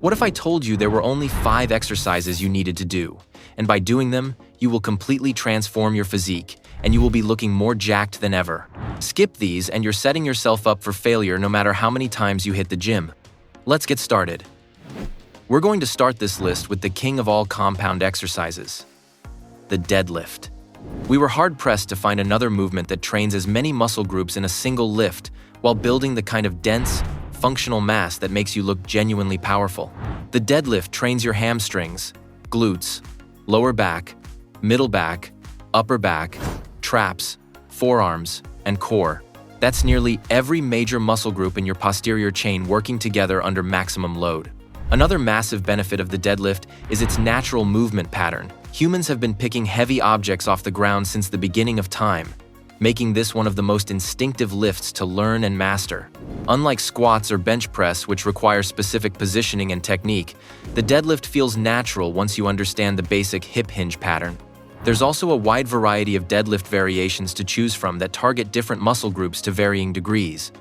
What if I told you there were only 5 exercises you needed to do, and by doing them, you will completely transform your physique, and you will be looking more jacked than ever? Skip these and you're setting yourself up for failure no matter how many times you hit the gym. Let's get started. We're going to start this list with the king of all compound exercises, the deadlift. We were hard-pressed to find another movement that trains as many muscle groups in a single lift while building the kind of dense, functional mass that makes you look genuinely powerful. The deadlift trains your hamstrings, glutes, lower back, middle back, upper back, traps, forearms, and core. That's nearly every major muscle group in your posterior chain working together under maximum load. Another massive benefit of the deadlift is its natural movement pattern. Humans have been picking heavy objects off the ground since the beginning of time, making this one of the most instinctive lifts to learn and master. Unlike squats or bench press, which require specific positioning and technique, the deadlift feels natural once you understand the basic hip hinge pattern. There's also a wide variety of deadlift variations to choose from that target different muscle groups to varying degrees.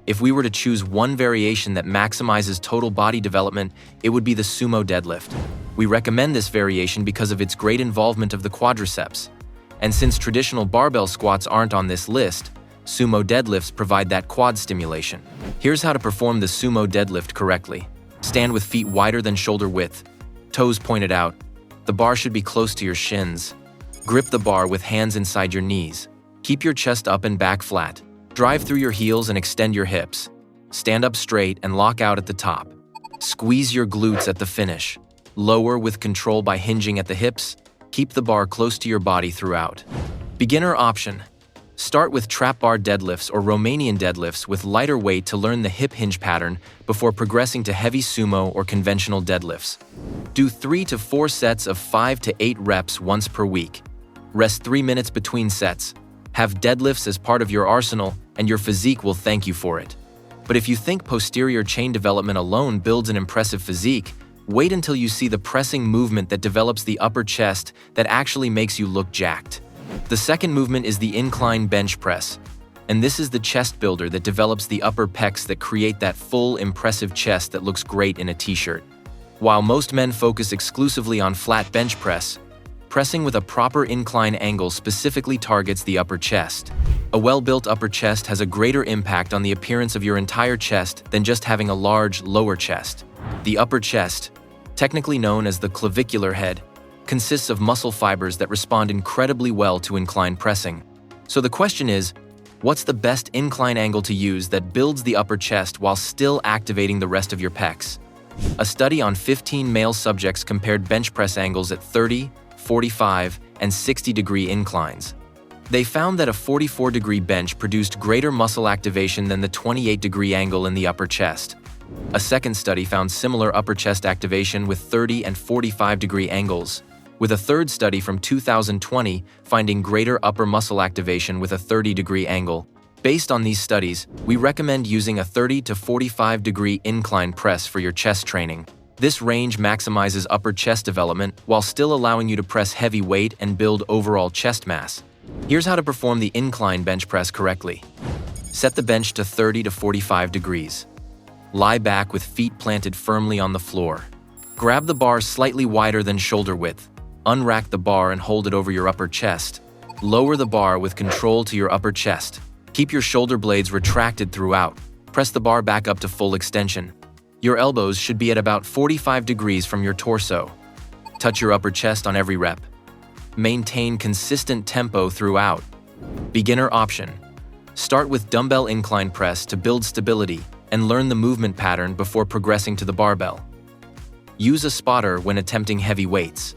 If we were to choose one variation that maximizes total body development, it would be the sumo deadlift. We recommend this variation because of its great involvement of the quadriceps. And since traditional barbell squats aren't on this list, sumo deadlifts provide that quad stimulation. Here's how to perform the sumo deadlift correctly. Stand with feet wider than shoulder width, toes pointed out. The bar should be close to your shins. Grip the bar with hands inside your knees. Keep your chest up and back flat. Drive through your heels and extend your hips. Stand up straight and lock out at the top. Squeeze your glutes at the finish. Lower with control by hinging at the hips. Keep the bar close to your body throughout. Beginner option. Start with trap bar deadlifts or Romanian deadlifts with lighter weight to learn the hip hinge pattern before progressing to heavy sumo or conventional deadlifts. Do 3 to 4 sets of 5 to 8 reps once per week. Rest 3 minutes between sets. Have deadlifts as part of your arsenal, and your physique will thank you for it. But if you think posterior chain development alone builds an impressive physique, wait until you see the pressing movement that develops the upper chest that actually makes you look jacked. The second movement is the incline bench press, and this is the chest builder that develops the upper pecs that create that full, impressive chest that looks great in a t-shirt. While most men focus exclusively on flat bench press, pressing with a proper incline angle specifically targets the upper chest. A well-built upper chest has a greater impact on the appearance of your entire chest than just having a large lower chest. The upper chest, technically known as the clavicular head, consists of muscle fibers that respond incredibly well to incline pressing. So the question is, what's the best incline angle to use that builds the upper chest while still activating the rest of your pecs? A study on 15 male subjects compared bench press angles at 30, 45, and 60-degree inclines. They found that a 44-degree bench produced greater muscle activation than the 28-degree angle in the upper chest. A second study found similar upper chest activation with 30 and 45-degree angles, with a third study from 2020 finding greater upper muscle activation with a 30-degree angle. Based on these studies, we recommend using a 30 to 45-degree incline press for your chest training. This range maximizes upper chest development while still allowing you to press heavy weight and build overall chest mass. Here's how to perform the incline bench press correctly. Set the bench to 30 to 45 degrees. Lie back with feet planted firmly on the floor. Grab the bar slightly wider than shoulder width. Unrack the bar and hold it over your upper chest. Lower the bar with control to your upper chest. Keep your shoulder blades retracted throughout. Press the bar back up to full extension. Your elbows should be at about 45 degrees from your torso. Touch your upper chest on every rep. Maintain consistent tempo throughout. Beginner option. Start with dumbbell incline press to build stability and learn the movement pattern before progressing to the barbell. Use a spotter when attempting heavy weights.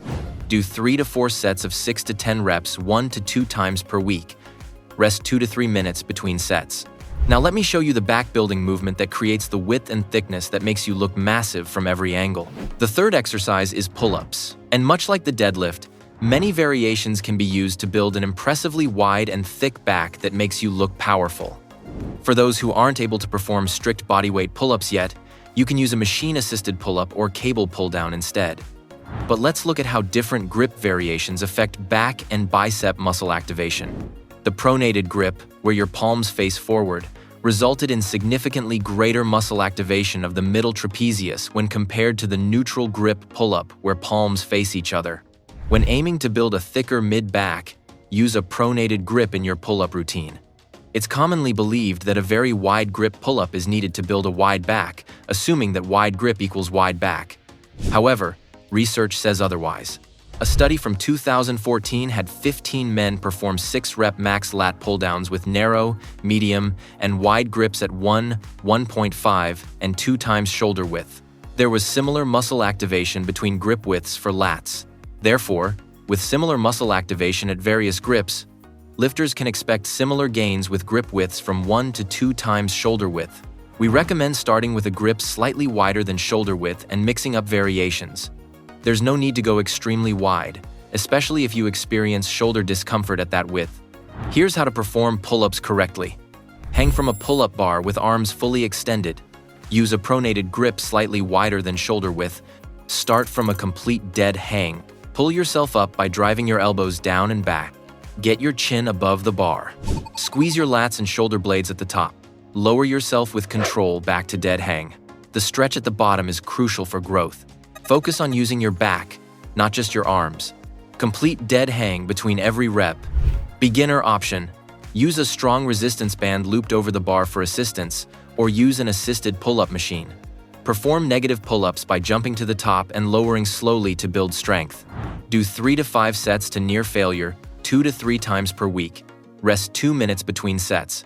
Do 3 to 4 sets of 6 to 10 reps 1 to 2 times per week. Rest 2 to 3 minutes between sets. Now let me show you the back building movement that creates the width and thickness that makes you look massive from every angle. The third exercise is pull-ups, and much like the deadlift, many variations can be used to build an impressively wide and thick back that makes you look powerful. For those who aren't able to perform strict bodyweight pull-ups yet, you can use a machine-assisted pull-up or cable pull-down instead. But let's look at how different grip variations affect back and bicep muscle activation. The pronated grip, where your palms face forward, resulted in significantly greater muscle activation of the middle trapezius when compared to the neutral grip pull-up where palms face each other. When aiming to build a thicker mid-back, use a pronated grip in your pull-up routine. It's commonly believed that a very wide grip pull-up is needed to build a wide back, assuming that wide grip equals wide back. However, research says otherwise. A study from 2014 had 15 men perform 6-rep max lat pull-downs with narrow, medium, and wide grips at 1, 1.5, and 2 times shoulder width. There was similar muscle activation between grip widths for lats. Therefore, with similar muscle activation at various grips, lifters can expect similar gains with grip widths from 1 to 2 times shoulder width. We recommend starting with a grip slightly wider than shoulder width and mixing up variations. There's no need to go extremely wide, especially if you experience shoulder discomfort at that width. Here's how to perform pull-ups correctly. Hang from a pull-up bar with arms fully extended. Use a pronated grip slightly wider than shoulder width. Start from a complete dead hang. Pull yourself up by driving your elbows down and back. Get your chin above the bar. Squeeze your lats and shoulder blades at the top. Lower yourself with control back to dead hang. The stretch at the bottom is crucial for growth. Focus on using your back, not just your arms. Complete dead hang between every rep. Beginner option. Use a strong resistance band looped over the bar for assistance, or use an assisted pull-up machine. Perform negative pull-ups by jumping to the top and lowering slowly to build strength. Do 3 to 5 sets to near failure, 2 to 3 times per week. Rest 2 minutes between sets.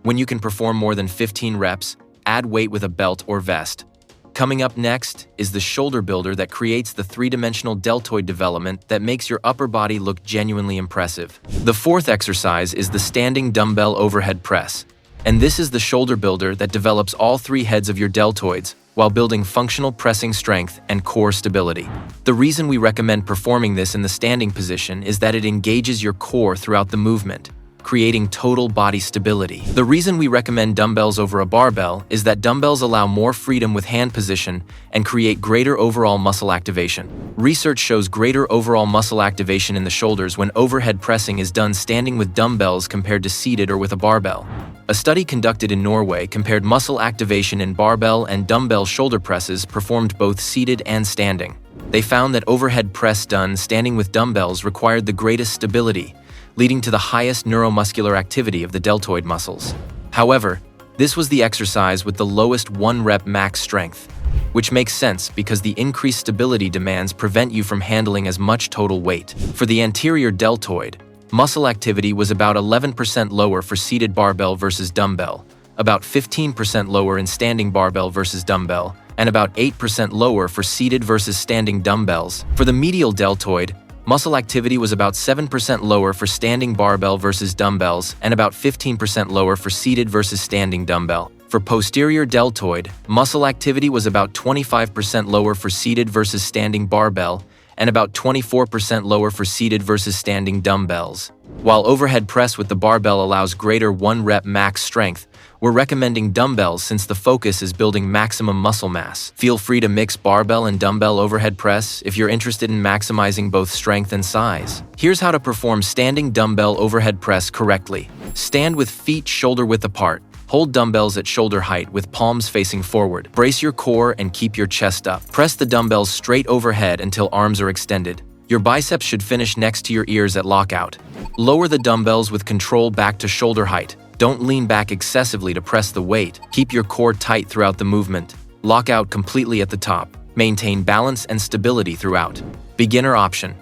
When you can perform more than 15 reps, add weight with a belt or vest. Coming up next is the shoulder builder that creates the 3-dimensional deltoid development that makes your upper body look genuinely impressive. The 4th exercise is the standing dumbbell overhead press. And this is the shoulder builder that develops all 3 heads of your deltoids while building functional pressing strength and core stability. The reason we recommend performing this in the standing position is that it engages your core throughout the movement, creating total body stability. The reason we recommend dumbbells over a barbell is that dumbbells allow more freedom with hand position and create greater overall muscle activation. Research shows greater overall muscle activation in the shoulders when overhead pressing is done standing with dumbbells compared to seated or with a barbell. A study conducted in Norway compared muscle activation in barbell and dumbbell shoulder presses performed both seated and standing. They found that overhead press done standing with dumbbells required the greatest stability, leading to the highest neuromuscular activity of the deltoid muscles. However, this was the exercise with the lowest 1-rep max strength, which makes sense because the increased stability demands prevent you from handling as much total weight. For the anterior deltoid, muscle activity was about 11% lower for seated barbell versus dumbbell, about 15% lower in standing barbell versus dumbbell, and about 8% lower for seated versus standing dumbbells. For the medial deltoid, muscle activity was about 7% lower for standing barbell versus dumbbells and about 15% lower for seated versus standing dumbbell. For posterior deltoid, muscle activity was about 25% lower for seated versus standing barbell and about 24% lower for seated versus standing dumbbells. While overhead press with the barbell allows greater 1-rep max strength, we're recommending dumbbells since the focus is building maximum muscle mass. Feel free to mix barbell and dumbbell overhead press if you're interested in maximizing both strength and size. Here's how to perform standing dumbbell overhead press correctly. Stand with feet shoulder-width apart. Hold dumbbells at shoulder height with palms facing forward. Brace your core and keep your chest up. Press the dumbbells straight overhead until arms are extended. Your biceps should finish next to your ears at lockout. Lower the dumbbells with control back to shoulder height. Don't lean back excessively to press the weight. Keep your core tight throughout the movement. Lock out completely at the top. Maintain balance and stability throughout. Beginner option.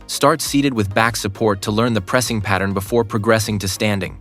Start seated with back support to learn the pressing pattern before progressing to standing.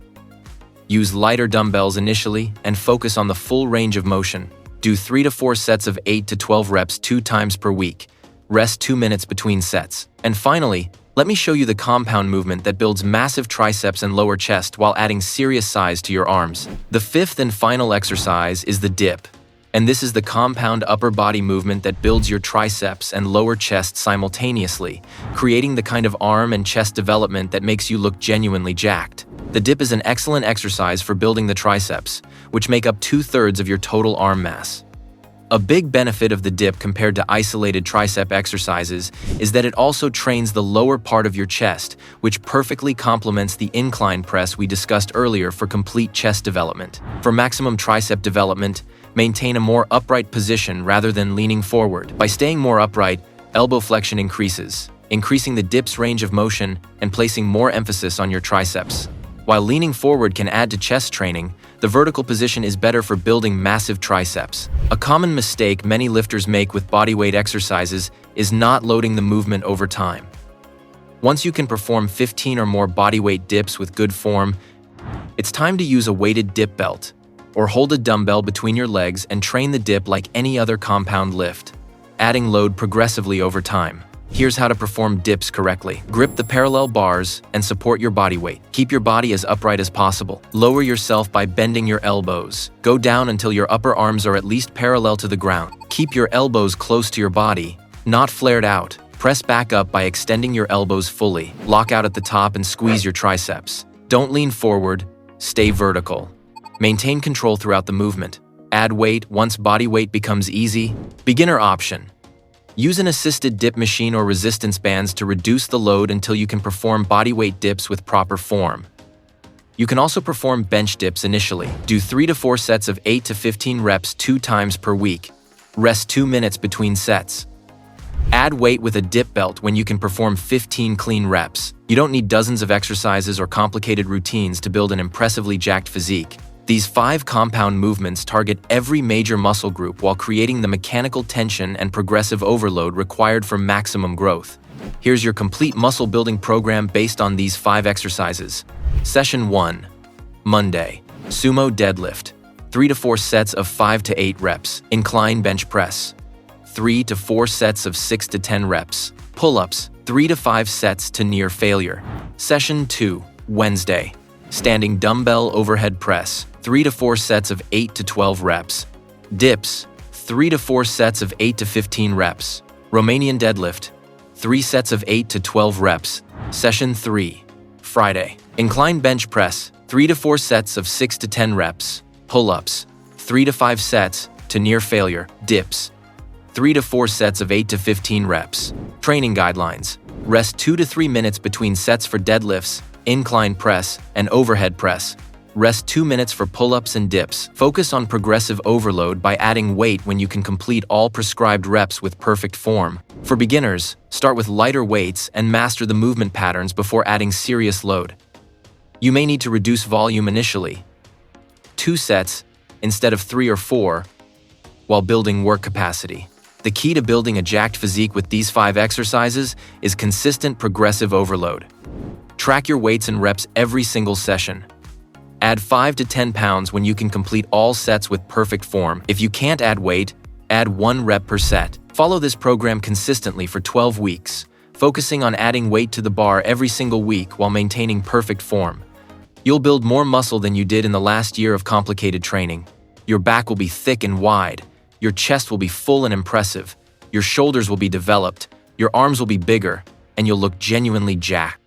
Use lighter dumbbells initially and focus on the full range of motion. Do 3 to 4 sets of 8 to 12 reps 2 times per week. Rest 2 minutes between sets. And finally, let me show you the compound movement that builds massive triceps and lower chest while adding serious size to your arms. The 5th and final exercise is the dip. And this is the compound upper body movement that builds your triceps and lower chest simultaneously, creating the kind of arm and chest development that makes you look genuinely jacked. The dip is an excellent exercise for building the triceps, which make up 2/3 of your total arm mass. A big benefit of the dip compared to isolated tricep exercises is that it also trains the lower part of your chest, which perfectly complements the incline press we discussed earlier for complete chest development. For maximum tricep development, maintain a more upright position rather than leaning forward. By staying more upright, elbow flexion increases, increasing the dip's range of motion and placing more emphasis on your triceps. While leaning forward can add to chest training, the vertical position is better for building massive triceps. A common mistake many lifters make with bodyweight exercises is not loading the movement over time. Once you can perform 15 or more bodyweight dips with good form, it's time to use a weighted dip belt, or hold a dumbbell between your legs and train the dip like any other compound lift, adding load progressively over time. Here's how to perform dips correctly. Grip the parallel bars and support your body weight. Keep your body as upright as possible. Lower yourself by bending your elbows. Go down until your upper arms are at least parallel to the ground. Keep your elbows close to your body, not flared out. Press back up by extending your elbows fully. Lock out at the top and squeeze your triceps. Don't lean forward, stay vertical. Maintain control throughout the movement. Add weight once body weight becomes easy. Beginner option. Use an assisted dip machine or resistance bands to reduce the load until you can perform bodyweight dips with proper form. You can also perform bench dips initially. Do 3 to 4 sets of 8 to 15 reps 2 times per week. Rest 2 minutes between sets. Add weight with a dip belt when you can perform 15 clean reps. You don't need dozens of exercises or complicated routines to build an impressively jacked physique. These 5 compound movements target every major muscle group while creating the mechanical tension and progressive overload required for maximum growth. Here's your complete muscle building program based on these 5 exercises. Session 1. Monday. Sumo deadlift. 3 to 4 sets of 5 to 8 reps. Incline bench press. 3 to 4 sets of 6 to 10 reps. Pull-ups. 3 to 5 sets to near failure. Session 2. Wednesday. Standing dumbbell overhead press. 3 to 4 sets of 8 to 12 reps. Dips, 3 to 4 sets of 8 to 15 reps. Romanian deadlift, 3 sets of 8 to 12 reps. Session 3, Friday. Incline bench press, 3 to 4 sets of 6 to 10 reps. Pull-ups, 3 to 5 sets to near failure. Dips, 3 to 4 sets of 8 to 15 reps. Training guidelines. Rest 2 to 3 minutes between sets for deadlifts, incline press, and overhead press. Rest 2 minutes for pull-ups and dips. Focus on progressive overload by adding weight when you can complete all prescribed reps with perfect form. For beginners, start with lighter weights and master the movement patterns before adding serious load. You may need to reduce volume initially, 2 sets instead of 3 or 4, while building work capacity. The key to building a jacked physique with these 5 exercises is consistent progressive overload. Track your weights and reps every single session. Add 5 to 10 pounds when you can complete all sets with perfect form. If you can't add weight, add 1 rep per set. Follow this program consistently for 12 weeks, focusing on adding weight to the bar every single week while maintaining perfect form. You'll build more muscle than you did in the last year of complicated training. Your back will be thick and wide, your chest will be full and impressive, your shoulders will be developed, your arms will be bigger, and you'll look genuinely jacked.